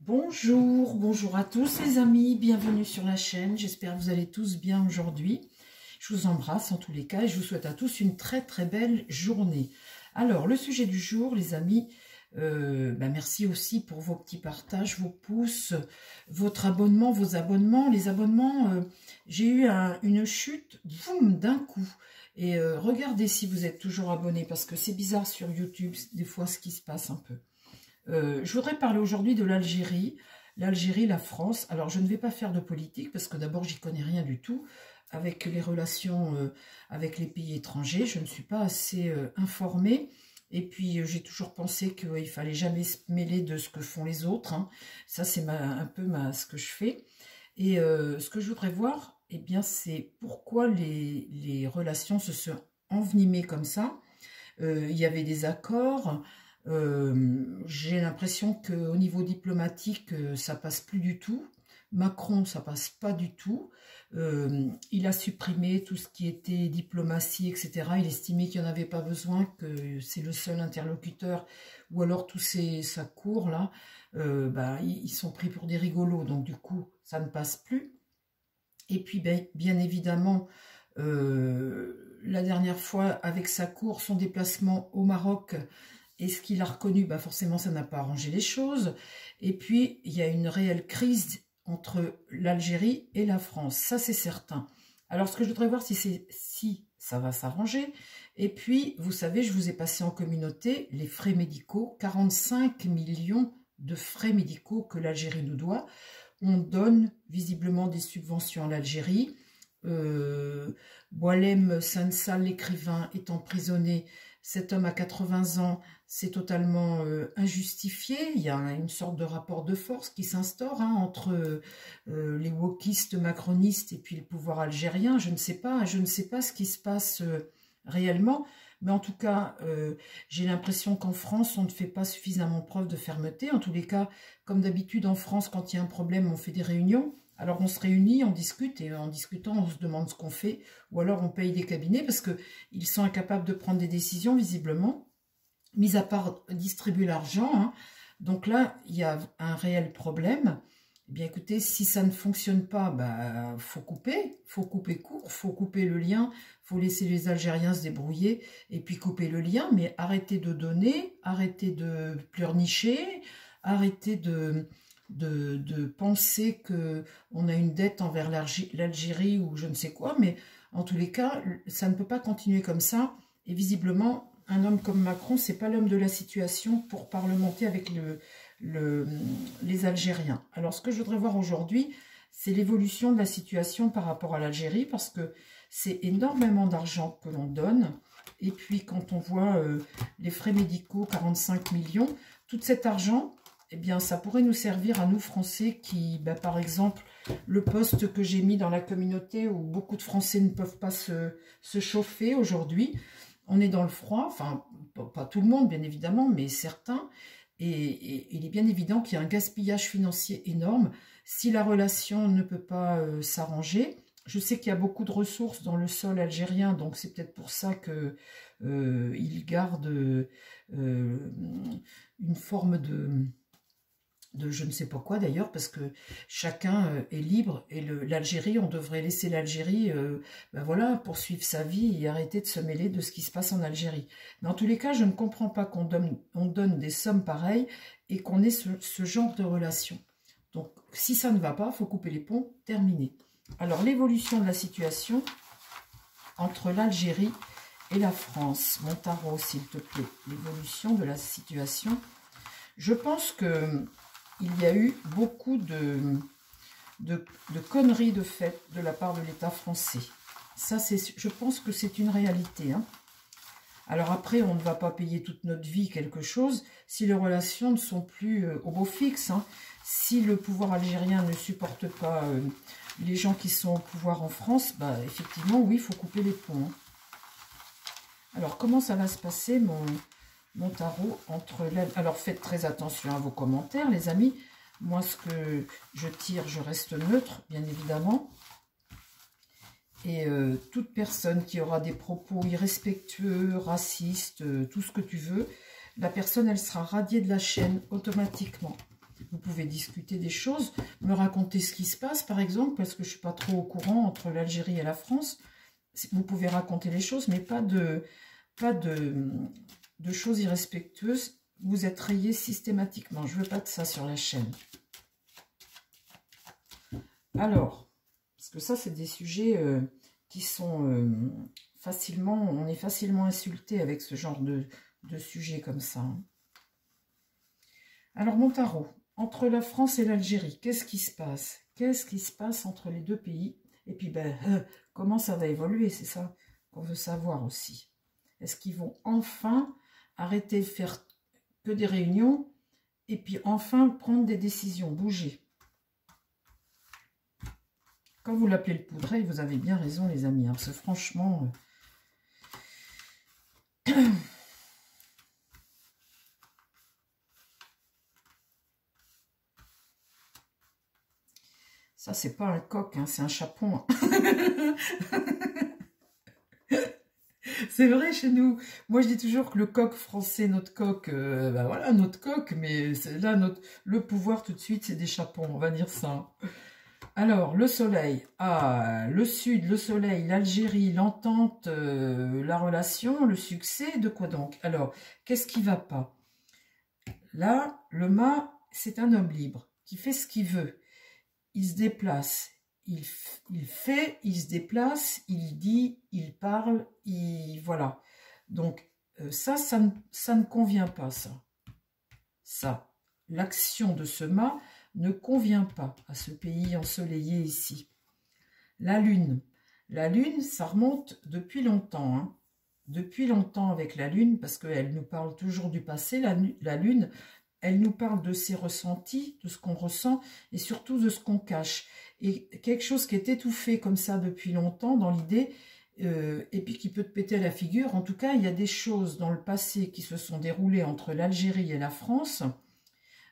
Bonjour à tous les amis, bienvenue sur la chaîne, j'espère que vous allez tous bien aujourd'hui. Je vous embrasse en tous les cas et je vous souhaite à tous une très belle journée. Alors le sujet du jour les amis, merci aussi pour vos petits partages, vos pouces, votre abonnement, vos abonnements. Les abonnements, j'ai eu une chute boum, d'un coup. Et regardez si vous êtes toujours abonné parce que c'est bizarre sur YouTube des fois ce qui se passe un peu. Je voudrais parler aujourd'hui de l'Algérie, la France. Alors, je ne vais pas faire de politique parce que d'abord, j'y connais rien du tout. Avec les relations avec les pays étrangers, je ne suis pas assez informée. Et puis, j'ai toujours pensé qu'il ne fallait jamais se mêler de ce que font les autres. Hein. Ça, c'est un peu ce que je fais. Et ce que je voudrais voir, eh bien, c'est pourquoi les relations se sont envenimées comme ça. Il y avait des accords. J'ai l'impression qu'au niveau diplomatique, ça passe plus du tout. Macron, ça passe pas du tout. Il a supprimé tout ce qui était diplomatie, etc. Il estimait qu'il n'y en avait pas besoin, que c'est le seul interlocuteur, ou alors tous sa cour, là, ils sont pris pour des rigolos, donc du coup, ça ne passe plus. Et puis, bien évidemment, la dernière fois, avec sa cour, son déplacement au Maroc, et ce qu'il a reconnu, forcément, ça n'a pas arrangé les choses. Et puis, il y a une réelle crise entre l'Algérie et la France. Ça, c'est certain. Alors, ce que je voudrais voir, si ça va s'arranger. Et puis, vous savez, je vous ai passé en communauté les frais médicaux. 45 millions de frais médicaux que l'Algérie nous doit. On donne visiblement des subventions à l'Algérie. Boualem Sansal, l'écrivain, est emprisonné. Cet homme a 80 ans, c'est totalement injustifié. Il y a une sorte de rapport de force qui s'instaure entre les wokistes macronistes et puis le pouvoir algérien. Je ne sais pas ce qui se passe réellement. Mais en tout cas, j'ai l'impression qu'en France, on ne fait pas suffisamment preuve de fermeté. En tous les cas, comme d'habitude en France, quand il y a un problème, on fait des réunions. Alors on se réunit, on discute, et en discutant, on se demande ce qu'on fait, ou alors on paye des cabinets, parce qu'ils sont incapables de prendre des décisions, visiblement, mis à part distribuer l'argent. Hein. Donc là, il y a un réel problème. Eh bien écoutez, si ça ne fonctionne pas, faut couper court, faut couper le lien, faut laisser les Algériens se débrouiller, et puis couper le lien, mais arrêtez de donner, arrêtez de pleurnicher, arrêtez de penser qu'on a une dette envers l'Algérie ou je ne sais quoi, mais en tous les cas, ça ne peut pas continuer comme ça. Et visiblement, un homme comme Macron, c'est pas l'homme de la situation pour parlementer avec les Algériens. Alors, ce que je voudrais voir aujourd'hui, c'est l'évolution de la situation par rapport à l'Algérie, parce que c'est énormément d'argent que l'on donne. Et puis, quand on voit les frais médicaux, 45 millions, tout cet argent, eh bien, ça pourrait nous servir à nous, Français, qui, par exemple, le post que j'ai mis dans la communauté où beaucoup de Français ne peuvent pas se chauffer aujourd'hui. On est dans le froid, enfin, pas tout le monde, bien évidemment, mais certains. Et il est bien évident qu'il y a un gaspillage financier énorme. Si la relation ne peut pas s'arranger, je sais qu'il y a beaucoup de ressources dans le sol algérien, donc c'est peut-être pour ça qu'ils gardent une forme de je ne sais pas quoi d'ailleurs, parce que chacun est libre, et l'Algérie, on devrait laisser l'Algérie poursuivre sa vie et arrêter de se mêler de ce qui se passe en Algérie. Mais en tous les cas, je ne comprends pas qu'on donne des sommes pareilles et qu'on ait ce genre de relation. Donc, si ça ne va pas, il faut couper les ponts, terminé. Alors, l'évolution de la situation entre l'Algérie et la France. Mon tarot, s'il te plaît. L'évolution de la situation. Je pense que il y a eu beaucoup de conneries de fait de la part de l'État français. Ça, je pense que c'est une réalité. Hein. Alors après, on ne va pas payer toute notre vie quelque chose si les relations ne sont plus au beau fixe. Hein. Si le pouvoir algérien ne supporte pas les gens qui sont au pouvoir en France, effectivement, oui, il faut couper les ponts. Hein. Alors, comment ça va se passer, mon tarot alors faites très attention à vos commentaires les amis. Moi ce que je tire, je reste neutre bien évidemment, et toute personne qui aura des propos irrespectueux, racistes, tout ce que tu veux, la personne elle sera radiée de la chaîne automatiquement. vous pouvez discuter des choses, me raconter ce qui se passe, par exemple, parce que je ne suis pas trop au courant entre l'Algérie et la France. Vous pouvez raconter les choses, mais pas de choses irrespectueuses. Vous êtes rayé systématiquement. Je ne veux pas de ça sur la chaîne. Alors, parce que ça, c'est des sujets qui sont facilement... On est facilement insulté avec ce genre de sujets comme ça. Hein. Alors, mon tarot, entre la France et l'Algérie, qu'est-ce qui se passe? Qu'est-ce qui se passe entre les deux pays? Et puis, comment ça va évoluer? C'est ça qu'on veut savoir aussi. Est-ce qu'ils vont enfin arrêter de faire que des réunions et puis enfin prendre des décisions, bouger? Quand vous l'appelez le poudret, vous avez bien raison, les amis. Hein, parce que franchement... ça, c'est pas un coq, hein, c'est un chapon. C'est vrai chez nous. Moi, je dis toujours que le coq français, notre coq, voilà, notre coq, mais là, le pouvoir tout de suite, c'est des chapons, on va dire ça. Alors, le soleil, le sud, le soleil, l'Algérie, l'entente, la relation, le succès, de quoi donc? Alors, qu'est-ce qui va pas? Là, le mât, c'est un homme libre, qui fait ce qu'il veut. Il se déplace, il fait, il se déplace, il dit, il parle, voilà. Donc, ça ne convient pas, ça. Ça, l'action de ce mât ne convient pas à ce pays ensoleillé ici. La lune, ça remonte depuis longtemps. Hein. Depuis longtemps avec la lune, parce qu'elle nous parle toujours du passé, la lune, elle nous parle de ses ressentis, de ce qu'on ressent, et surtout de ce qu'on cache. Et quelque chose qui est étouffé comme ça depuis longtemps dans l'idée, et puis qui peut te péter à la figure. En tout cas, il y a des choses dans le passé qui se sont déroulées entre l'Algérie et la France,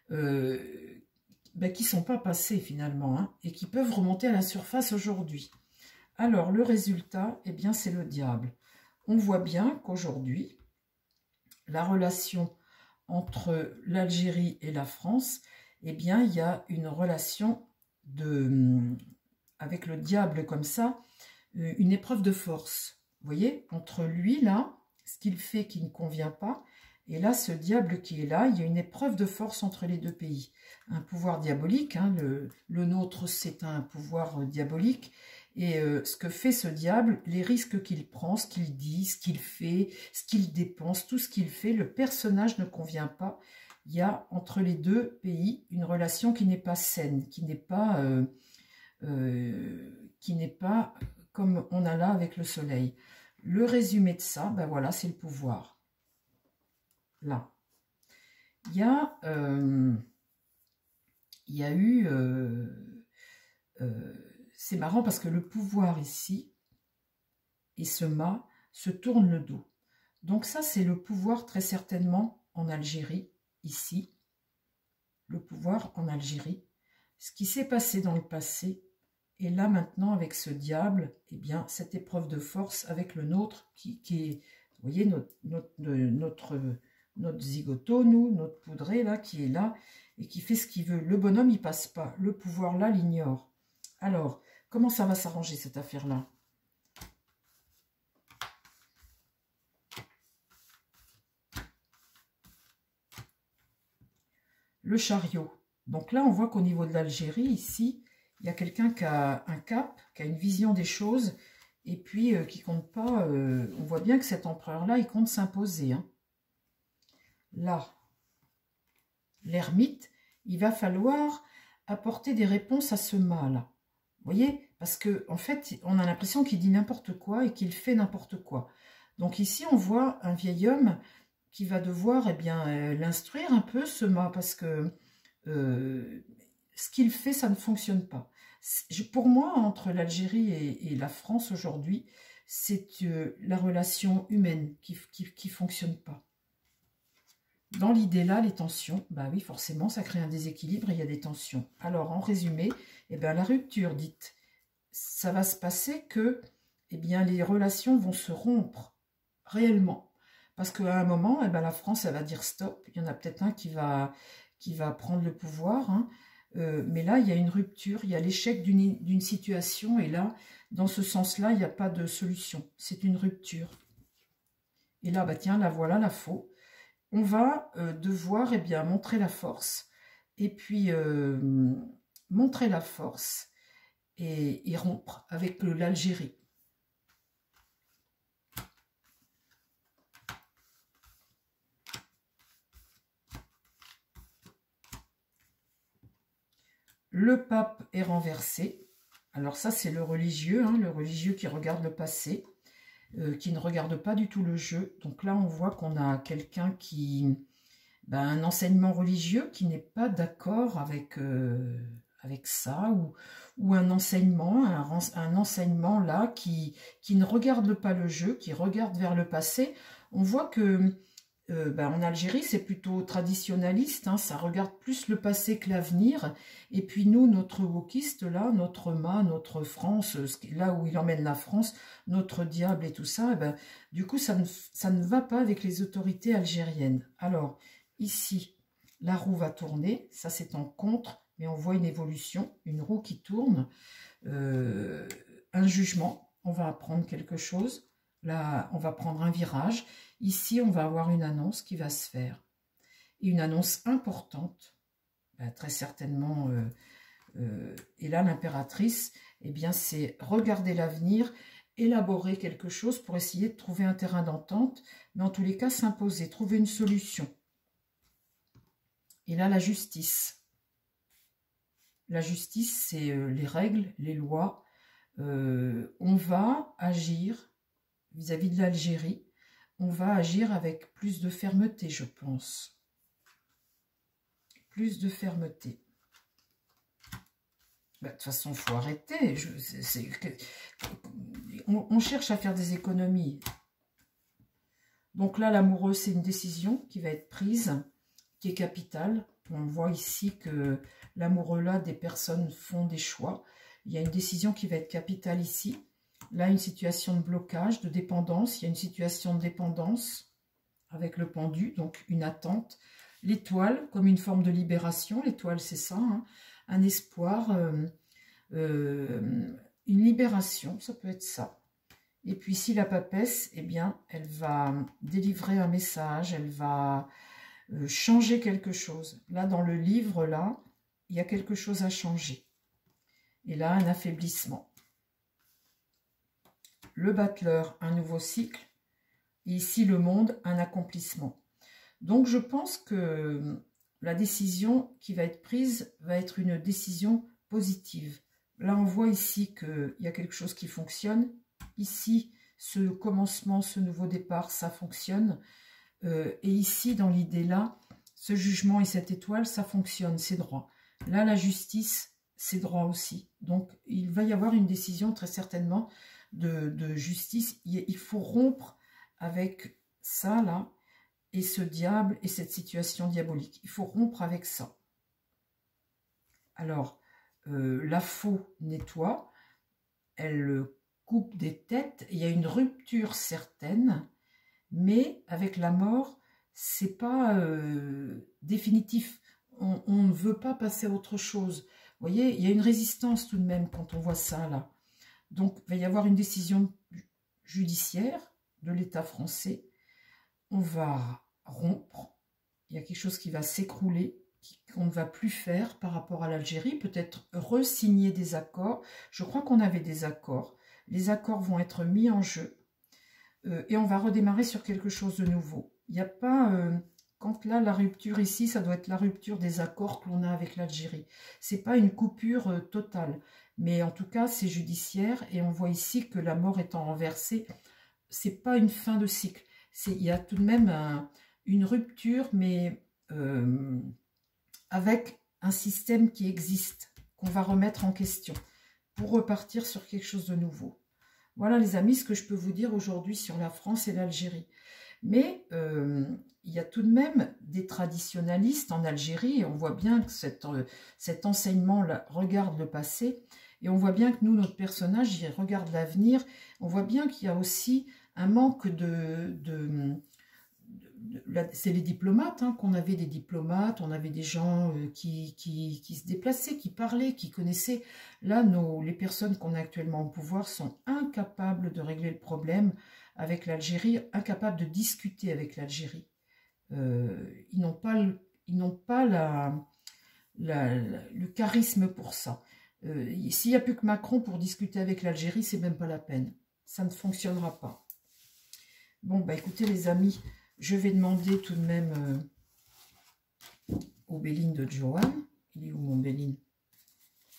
qui ne sont pas passées finalement, hein, et qui peuvent remonter à la surface aujourd'hui. Alors, le résultat, eh bien, c'est le diable. On voit bien qu'aujourd'hui, la relation entre l'Algérie et la France, eh bien, il y a une relation avec le diable comme ça, une épreuve de force. Vous voyez, entre lui, là, ce qu'il fait qui ne convient pas, et là, ce diable qui est là, il y a une épreuve de force entre les deux pays. Un pouvoir diabolique, hein, le nôtre, c'est un pouvoir diabolique, et ce que fait ce diable, les risques qu'il prend, ce qu'il dit, ce qu'il fait, ce qu'il dépense, tout ce qu'il fait, le personnage ne convient pas. Il y a entre les deux pays une relation qui n'est pas saine, qui n'est pas comme on a là avec le soleil. Le résumé de ça, ben voilà, c'est le pouvoir. Là. Il y a eu... c'est marrant parce que le pouvoir ici et ce mât se tournent le dos. Donc ça, c'est le pouvoir très certainement en Algérie, ici. Le pouvoir en Algérie. Ce qui s'est passé dans le passé, et là maintenant avec ce diable, eh bien cette épreuve de force avec le nôtre qui est, vous voyez, notre zigoto, notre poudré là, qui est là et qui fait ce qu'il veut. Le bonhomme, il passe pas. Le pouvoir là l'ignore. Alors, comment ça va s'arranger cette affaire-là? Le chariot. Donc là, on voit qu'au niveau de l'Algérie, ici, il y a quelqu'un qui a un cap, qui a une vision des choses, et puis qui compte pas... on voit bien que cet empereur-là, il compte s'imposer. Hein. Là, l'ermite, il va falloir apporter des réponses à ce mât-là. Vous voyez? Parce qu'en fait, on a l'impression qu'il dit n'importe quoi et qu'il fait n'importe quoi. Donc ici, on voit un vieil homme qui va devoir l'instruire un peu, ce mât, parce que ce qu'il fait, ça ne fonctionne pas. Pour moi, entre l'Algérie et la France aujourd'hui, c'est la relation humaine qui ne fonctionne pas. Dans l'idée là, les tensions, bah oui, forcément, ça crée un déséquilibre et il y a des tensions. Alors, en résumé, eh bien, la rupture dite, ça va se passer que eh bien, les relations vont se rompre réellement. Parce qu'à un moment, eh bien, la France, elle va dire stop. Il y en a peut-être un qui va qui va prendre le pouvoir, hein. Mais là, il y a une rupture, il y a l'échec d'une situation, et là, dans ce sens-là, il n'y a pas de solution. C'est une rupture. Et là, bah tiens, la voilà, la faux. On va devoir, eh bien, montrer la force, et puis montrer la force, et rompre avec l'Algérie. Le pape est renversé. Alors ça, c'est le religieux qui regarde le passé, qui ne regarde pas du tout le jeu. Donc là, on voit qu'on a quelqu'un qui... un enseignement religieux qui n'est pas d'accord avec, avec ça, ou un enseignement, un enseignement là qui ne regarde pas le jeu, qui regarde vers le passé. On voit que en Algérie, c'est plutôt traditionnaliste, hein, ça regarde plus le passé que l'avenir. Et puis nous, notre wokiste, là, notre notre France, là où il emmène la France, notre diable et tout ça, du coup, ça ne va pas avec les autorités algériennes. Alors, ici, la roue va tourner, ça c'est en contre, mais on voit une évolution, une roue qui tourne, un jugement, on va apprendre quelque chose, là, on va prendre un virage. Ici, on va avoir une annonce qui va se faire. Et une annonce importante, très certainement. Et là, l'impératrice, eh bien, c'est regarder l'avenir, élaborer quelque chose pour essayer de trouver un terrain d'entente, mais en tous les cas, s'imposer, trouver une solution. Et là, la justice. La justice, c'est les règles, les lois. On va agir vis-à-vis de l'Algérie. On va agir avec plus de fermeté, je pense. Plus de fermeté. De toute façon, il faut arrêter. On cherche à faire des économies. Donc là, l'amoureux, c'est une décision qui va être prise, qui est capitale. On voit ici que l'amoureux là, des personnes font des choix. Il y a une décision qui va être capitale ici. Là, une situation de blocage, de dépendance. Il y a une situation de dépendance avec le pendu, donc une attente. L'étoile, comme une forme de libération. L'étoile, c'est ça, hein, un espoir, une libération, ça peut être ça. Et puis ici, la papesse, eh bien, elle va délivrer un message, elle va changer quelque chose. Là, dans le livre, là, il y a quelque chose à changer. Et là, un affaiblissement. Le battleur, un nouveau cycle. Et ici, le monde, un accomplissement. Donc, je pense que la décision qui va être prise va être une décision positive. Là, on voit ici qu'il y a quelque chose qui fonctionne. Ici, ce commencement, ce nouveau départ, ça fonctionne. Et ici, dans l'idée-là, ce jugement et cette étoile, ça fonctionne, c'est droit. Là, la justice, c'est droit aussi. Donc, il va y avoir une décision très certainement de justice. Il faut rompre avec ça, là, et ce diable et cette situation diabolique. Il faut rompre avec ça. Alors, la faux nettoie, elle coupe des têtes, il y a une rupture certaine, mais avec la mort, c'est pas définitif. On ne veut pas passer à autre chose. Vous voyez, il y a une résistance tout de même quand on voit ça là. Donc, il va y avoir une décision judiciaire de l'État français. On va rompre. Il y a quelque chose qui va s'écrouler, qu'on ne va plus faire par rapport à l'Algérie. Peut-être re-signer des accords. Je crois qu'on avait des accords. Les accords vont être mis en jeu. Et on va redémarrer sur quelque chose de nouveau. Il n'y a pas... quand là, la rupture ici, ça doit être la rupture des accords que l'on a avec l'Algérie. Ce n'est pas une coupure totale. Mais en tout cas, c'est judiciaire. Et on voit ici que la mort étant renversée, ce n'est pas une fin de cycle. Il y a tout de même une rupture, mais avec un système qui existe, qu'on va remettre en question, pour repartir sur quelque chose de nouveau. Voilà les amis, ce que je peux vous dire aujourd'hui sur la France et l'Algérie. Mais il y a tout de même des traditionalistes en Algérie, et on voit bien que cet enseignement-là regarde le passé, et on voit bien que nous, notre personnage, il regarde l'avenir. On voit bien qu'il y a aussi un manque c'est les diplomates, hein, qu'on avait des diplomates, on avait des gens qui se déplaçaient, qui parlaient, qui connaissaient. Là, les personnes qu'on a actuellement au pouvoir sont incapables de régler le problème avec l'Algérie, incapables de discuter avec l'Algérie. Ils n'ont pas le charisme pour ça. S'il n'y a plus que Macron pour discuter avec l'Algérie, c'est même pas la peine. Ça ne fonctionnera pas. Bon, bah écoutez les amis, je vais demander tout de même au Béline de Joanne. Il est où mon Béline?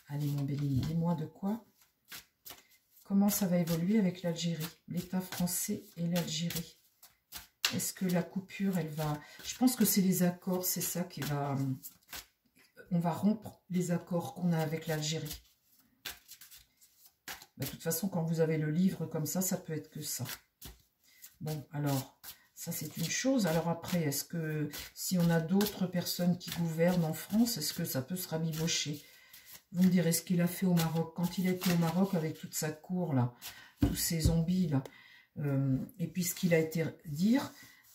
Allez mon Béline, dis-moi de quoi? Comment ça va évoluer avec l'Algérie? L'État français et l'Algérie. Est-ce que la coupure, elle va... Je pense que c'est les accords, c'est ça qui va... On va rompre les accords qu'on a avec l'Algérie. Bah, de toute façon, quand vous avez le livre comme ça peut être que ça. Bon, alors, ça c'est une chose. Alors après, est-ce que si on a d'autres personnes qui gouvernent en France, est-ce que ça peut se rabibocher? Vous me direz ce qu'il a fait au Maroc. Quand il a été au Maroc avec toute sa cour, là, tous ces zombies, là, et puis ce qu'il a été dire,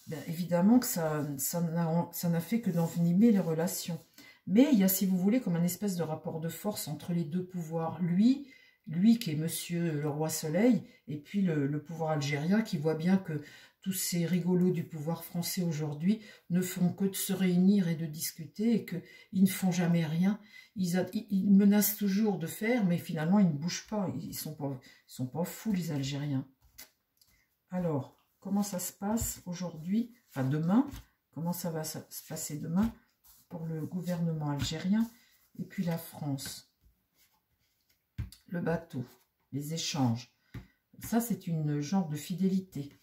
ben, évidemment que ça n'a fait que d'envenimer les relations. Mais il y a, si vous voulez, comme un espèce de rapport de force entre les deux pouvoirs. Lui qui est monsieur le roi soleil, et puis le pouvoir algérien qui voit bien que tous ces rigolos du pouvoir français aujourd'hui ne font que de se réunir et de discuter et qu'ils ne font jamais rien. Ils menacent toujours de faire, mais finalement ils ne bougent pas. Ils sont pas fous les Algériens. Alors, comment ça se passe aujourd'hui, enfin demain, comment ça va se passer demain pour le gouvernement algérien et puis la France? Le bateau, les échanges. Ça, c'est une genre de fidélité.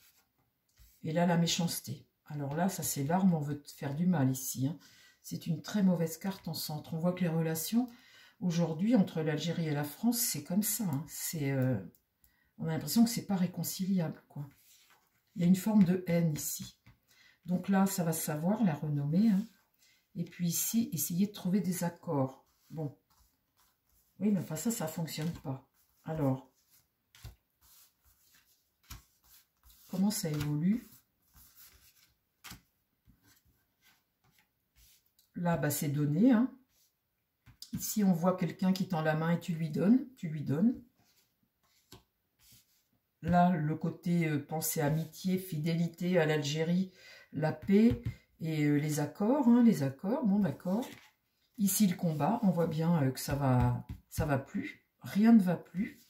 Et là, la méchanceté. Alors là, ça, c'est l'arme, on veut te faire du mal ici. Hein. C'est une très mauvaise carte en centre. On voit que les relations, aujourd'hui, entre l'Algérie et la France, c'est comme ça. Hein. On a l'impression que c'est pas réconciliable, quoi. Il y a une forme de haine ici. Donc là, ça va se savoir, la renommée. Hein. Et puis ici, essayer de trouver des accords. Bon. Oui, mais enfin ça ne fonctionne pas. Alors, comment ça évolue? Là, bah, c'est donné. Hein. Ici, on voit quelqu'un qui tend la main et tu lui donnes. Là, le côté pensée amitié, fidélité à l'Algérie, la paix et les accords. Hein, les accords, bon d'accord. Ici, le combat, on voit bien que ça va plus. Rien ne va plus.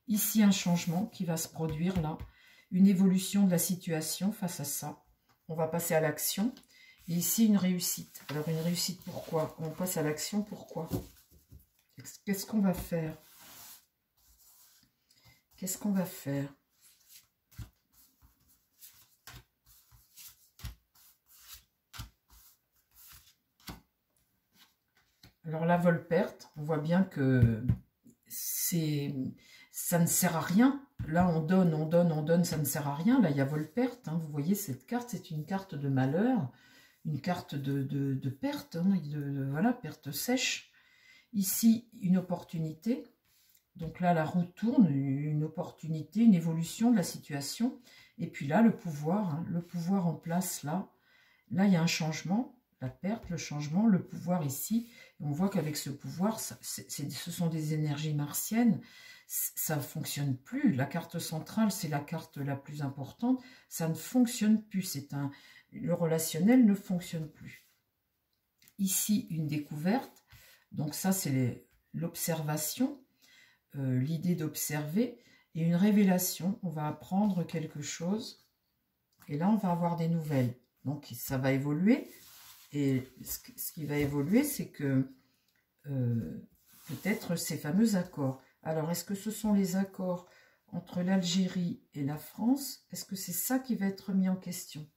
Ici, un changement qui va se produire là. Une évolution de la situation face à ça. On va passer à l'action. Et ici, une réussite. Alors, une réussite, pourquoi? On passe à l'action, pourquoi? Qu'est-ce qu'on va faire? Qu'est-ce qu'on va faire? Alors, la vol-perte, on voit bien que ça ne sert à rien. Là, on donne, ça ne sert à rien. Là, il y a vol-perte. Hein. Vous voyez, cette carte, c'est une carte de malheur, une carte de perte, hein, voilà, perte sèche. Ici, une opportunité. Donc là, la roue tourne, une opportunité, une évolution de la situation. Et puis là, le pouvoir, hein, le pouvoir en place, là. Là, il y a un changement, la perte, le changement, le pouvoir ici. Et on voit qu'avec ce pouvoir, ce sont des énergies martiennes. Ça ne fonctionne plus. La carte centrale, c'est la carte la plus importante. Ça ne fonctionne plus. Le relationnel ne fonctionne plus. Ici, une découverte. Donc ça, c'est l'observation, l'idée d'observer. Et une révélation, on va apprendre quelque chose. Et là, on va avoir des nouvelles. Donc, ça va évoluer. Et ce qui va évoluer, c'est que peut-être ces fameux accords. Alors, est-ce que ce sont les accords entre l'Algérie et la France? Est-ce que c'est ça qui va être mis en question?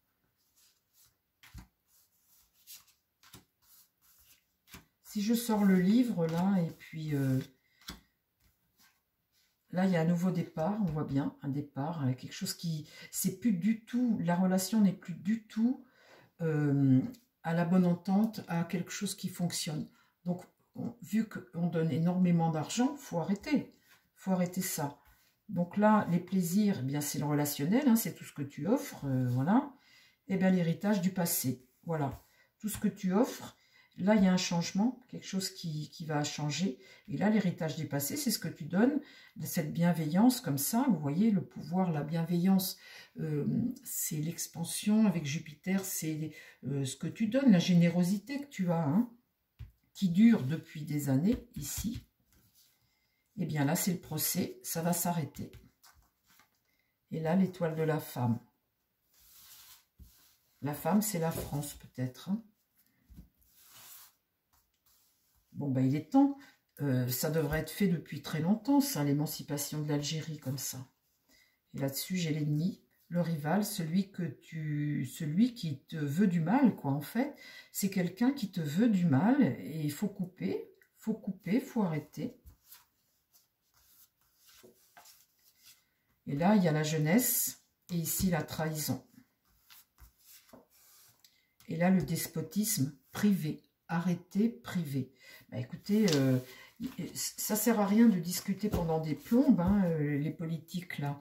Si je sors le livre, là, et puis là, il y a un nouveau départ, on voit bien, un départ, quelque chose qui... C'est plus du tout, la relation n'est plus du tout à la bonne entente, à quelque chose qui fonctionne. Donc, vu qu'on donne énormément d'argent, il faut arrêter. Il faut arrêter ça. Donc là, les plaisirs, eh bien c'est le relationnel, hein, c'est tout ce que tu offres, voilà. eh bien, l'héritage du passé. Voilà, tout ce que tu offres, là, il y a un changement, quelque chose qui va changer. Et là, l'héritage du passé, c'est ce que tu donnes, cette bienveillance comme ça. Vous voyez, le pouvoir, la bienveillance, c'est l'expansion avec Jupiter, c'est ce que tu donnes, la générosité que tu as, hein, qui dure depuis des années, ici. Eh bien là, c'est le procès, ça va s'arrêter. Et là, l'étoile de la femme. La femme, c'est la France, peut-être. Hein. Bon, ben, il est temps. Ça devrait être fait depuis très longtemps, ça, l'émancipation de l'Algérie, comme ça. Et là-dessus, j'ai l'ennemi, le rival, celui qui te veut du mal, quoi, en fait. C'est quelqu'un qui te veut du mal, et il faut couper, il faut arrêter. Et là, il y a la jeunesse, et ici, la trahison. Et là, le despotisme privé. Arrêter, privé. Bah, écoutez, ça ne sert à rien de discuter pendant des plombes, hein, les politiques, là.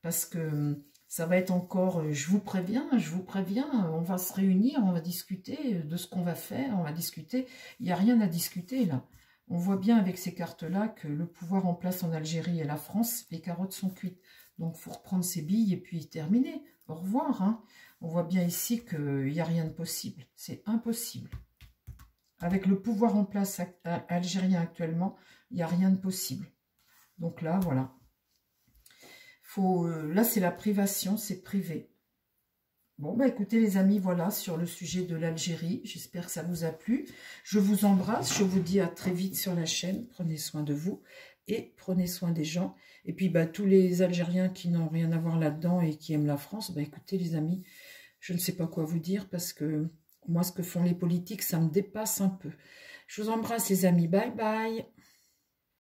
Parce que ça va être encore, je vous préviens, on va se réunir, on va discuter de ce qu'on va faire, on va discuter. Il n'y a rien à discuter, là. On voit bien avec ces cartes-là que le pouvoir en place en Algérie et la France, les carottes sont cuites. Donc, il faut reprendre ses billes et puis terminer. Au revoir. Hein. On voit bien ici qu'il n'y a rien de possible. C'est impossible. Avec le pouvoir en place algérien actuellement, il n'y a rien de possible. Donc là, voilà. Là, c'est la privation, c'est privé. Bon, bah écoutez les amis, voilà sur le sujet de l'Algérie. J'espère que ça vous a plu. Je vous embrasse, je vous dis à très vite sur la chaîne. Prenez soin de vous et prenez soin des gens. Et puis, bah, tous les Algériens qui n'ont rien à voir là-dedans et qui aiment la France, bah écoutez les amis, je ne sais pas quoi vous dire parce que moi, ce que font les politiques, ça me dépasse un peu. Je vous embrasse les amis, bye bye.